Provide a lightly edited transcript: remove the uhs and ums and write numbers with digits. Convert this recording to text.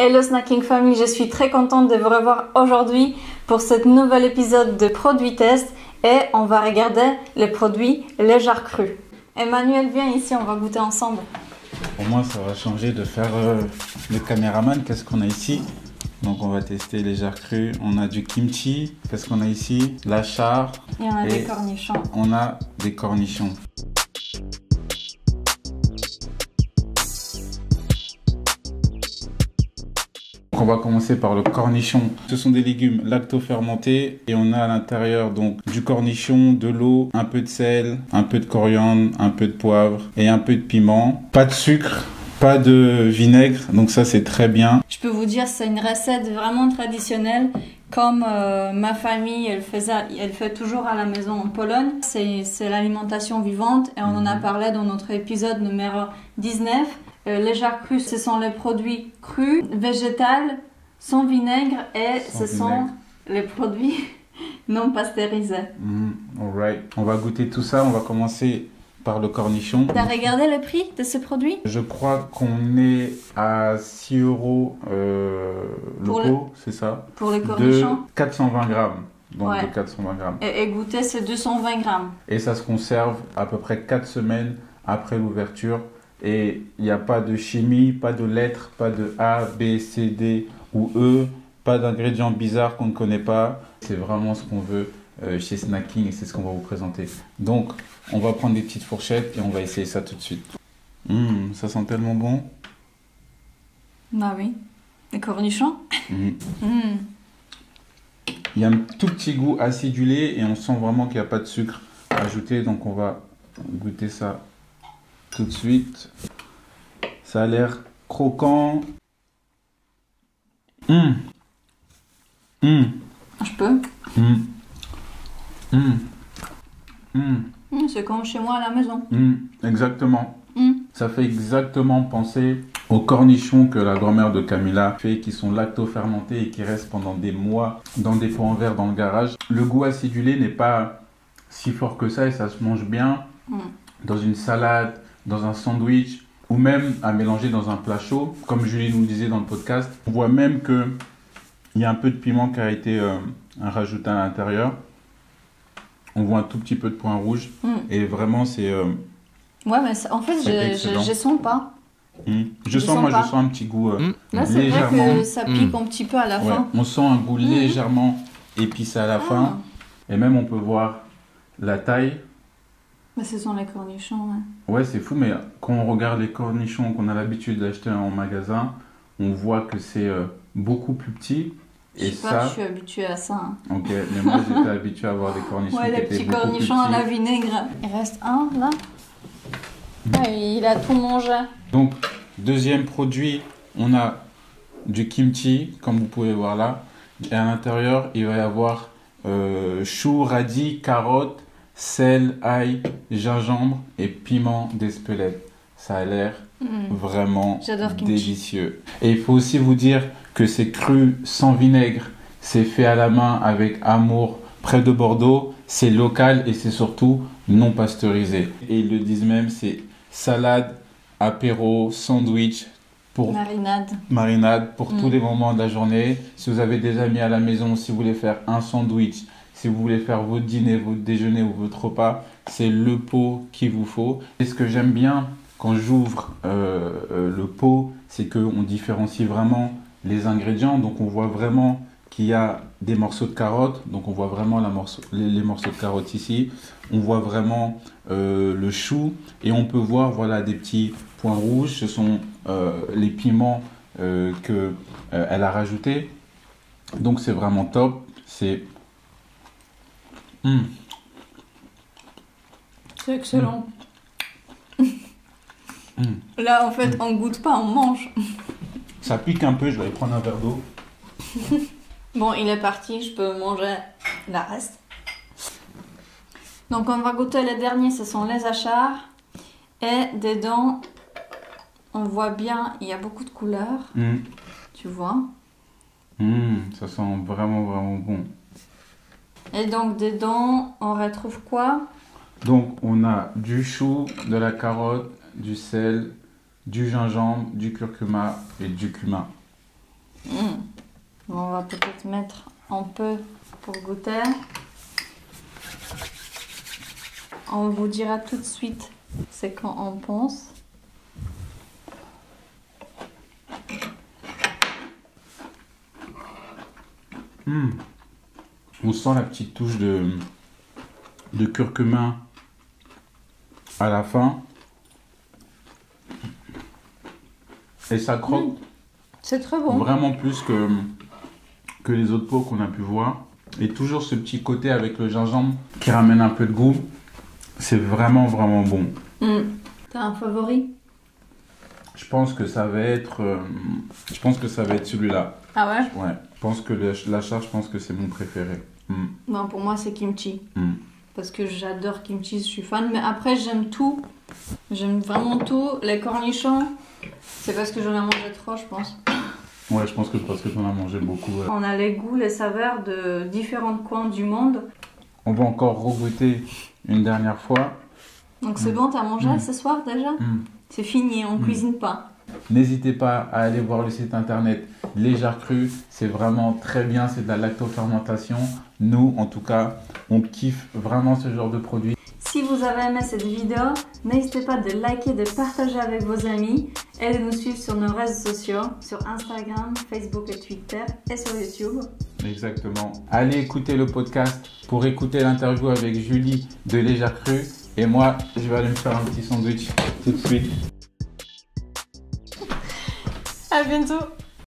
Hello Snacking Family, je suis très contente de vous revoir aujourd'hui pour ce nouvel épisode de Produit Test et on va regarder les produits légers crus. Emmanuel, viens ici, on va goûter ensemble. Pour moi, ça va changer de faire le caméraman. Qu'est-ce qu'on a ici? Donc on va tester légers crus. On a du kimchi. Qu'est-ce qu'on a ici? La char. Et on a des cornichons. On a des cornichons. On va commencer par le cornichon. Ce sont des légumes lacto-fermentés et on a à l'intérieur donc du cornichon, de l'eau, un peu de sel, un peu de coriandre, un peu de poivre et un peu de piment. Pas de sucre, pas de vinaigre, donc ça c'est très bien. Je peux vous dire, c'est une recette vraiment traditionnelle comme ma famille elle fait toujours à la maison en Pologne. C'est l'alimentation vivante et on en a parlé dans notre épisode numéro 19. Légers crus, ce sont les produits crus, végétales, sans vinaigre et sont les produits non pasteurisés. Alright. On va goûter tout ça. On va commencer par le cornichon. Tu as regardé le prix de ce produit? Je crois qu'on est à 6 € le pot, c'est ça? Pour les cornichons? De 420 grammes. Donc ouais. De 420 grammes. Et goûter, c'est 220 grammes. Et ça se conserve à peu près 4 semaines après l'ouverture. Et il n'y a pas de chimie, pas de lettres, pas de A, B, C, D ou E, pas d'ingrédients bizarres qu'on ne connaît pas. C'est vraiment ce qu'on veut chez Snacking et c'est ce qu'on va vous présenter. Donc, on va prendre des petites fourchettes et on va essayer ça tout de suite. Ça sent tellement bon. Ah oui, les cornichons. Il y a un tout petit goût acidulé et on sent vraiment qu'il n'y a pas de sucre ajouté. Donc, on va goûter ça tout de suite. Ça a l'air croquant. Je peux. C'est comme chez moi à la maison. Exactement. Ça fait exactement penser aux cornichons que la grand-mère de Camilla fait, qui sont lacto-fermentés et qui restent pendant des mois dans des pots en verre dans le garage. Le goût acidulé n'est pas si fort que ça et ça se mange bien dans une salade, dans un sandwich ou même à mélanger dans un plat chaud. Comme Julie nous le disait dans le podcast, on voit même qu'il y a un peu de piment qui a été rajouté à l'intérieur. On voit un tout petit peu de point rouge et vraiment c'est... ouais, mais en fait, je sens pas. Je sens un petit goût là, c'est légèrement... vrai que ça pique un petit peu à la fin. On sent un goût légèrement épicé à la fin. Et même on peut voir la taille. Mais ce sont les cornichons, ouais. Ouais, c'est fou, mais quand on regarde les cornichons qu'on a l'habitude d'acheter en magasin, on voit que c'est beaucoup plus petit. Je sais pas, je suis habituée à ça. Ok, mais moi j'étais habituée à avoir des cornichons qui étaient beaucoup plus petits. Les petits cornichons à la vinaigre. Il reste un, là. Il a tout mangé. Donc, deuxième produit, on a du kimchi, comme vous pouvez voir là. Et à l'intérieur, il va y avoir choux, radis, carottes, sel, ail, gingembre et piment d'Espelette. Ça a l'air vraiment délicieux. Et il faut aussi vous dire que c'est cru sans vinaigre. C'est fait à la main avec amour près de Bordeaux. C'est local et c'est surtout non pasteurisé. Et ils le disent même, c'est salade, apéro, sandwich. Pour marinade pour tous les moments de la journée. Si vous avez des amis à la maison, si vous voulez faire un sandwich, si vous voulez faire votre dîner, votre déjeuner ou votre repas, c'est le pot qu'il vous faut. Et ce que j'aime bien quand j'ouvre le pot, c'est qu'on différencie vraiment les ingrédients. Donc on voit vraiment qu'il y a des morceaux de carottes. Donc on voit vraiment les morceaux de carottes ici. On voit vraiment le chou. Et on peut voir voilà, des petits points rouges. Ce sont les piments qu'elle a rajoutés. Donc c'est vraiment top. C'est... C'est excellent. Là, en fait, on goûte pas, on mange. Ça pique un peu, je vais aller prendre un verre d'eau. Bon, il est parti, je peux manger le reste. Donc, on va goûter les derniers, ce sont les achards. Et dedans, on voit bien, il y a beaucoup de couleurs. Tu vois? Ça sent vraiment, vraiment bon. Et donc, dedans, on retrouve quoi? Donc, on a du chou, de la carotte, du sel, du gingembre, du curcuma et du cumin. On va peut-être mettre un peu pour goûter. On vous dira tout de suite c'est quand on pense. On sent la petite touche de curcuma à la fin. Et ça croque C'est très bon. vraiment plus que les autres pots qu'on a pu voir. Et toujours ce petit côté avec le gingembre qui ramène un peu de goût. C'est vraiment, vraiment bon. T'as un favori? Je pense que ça va être, celui-là. Ah ouais? Ouais. Je pense que l'achat, je pense que c'est mon préféré. Non, pour moi c'est kimchi. Parce que j'adore kimchi, je suis fan. Mais après, j'aime tout. J'aime vraiment tout. Les cornichons, c'est parce que j'en ai mangé trop, je pense. Ouais, je pense que c'est parce que tu en as mangé beaucoup. Ouais. On a les goûts, les saveurs de différents coins du monde. On va encore regoûter une dernière fois. Donc c'est bon, t'as mangé ce soir déjà? C'est fini, on cuisine pas. N'hésitez pas à aller voir le site internet Les Jarres Crues. C'est vraiment très bien, c'est de la lactofermentation. Nous, en tout cas, on kiffe vraiment ce genre de produit. Si vous avez aimé cette vidéo, n'hésitez pas de liker, de partager avec vos amis et de nous suivre sur nos réseaux sociaux, sur Instagram, Facebook et Twitter et sur YouTube. Exactement. Allez écouter le podcast pour écouter l'interview avec Julie de Les Jarres Crues. Et moi, je vais aller me faire un petit sandwich tout de suite. À bientôt.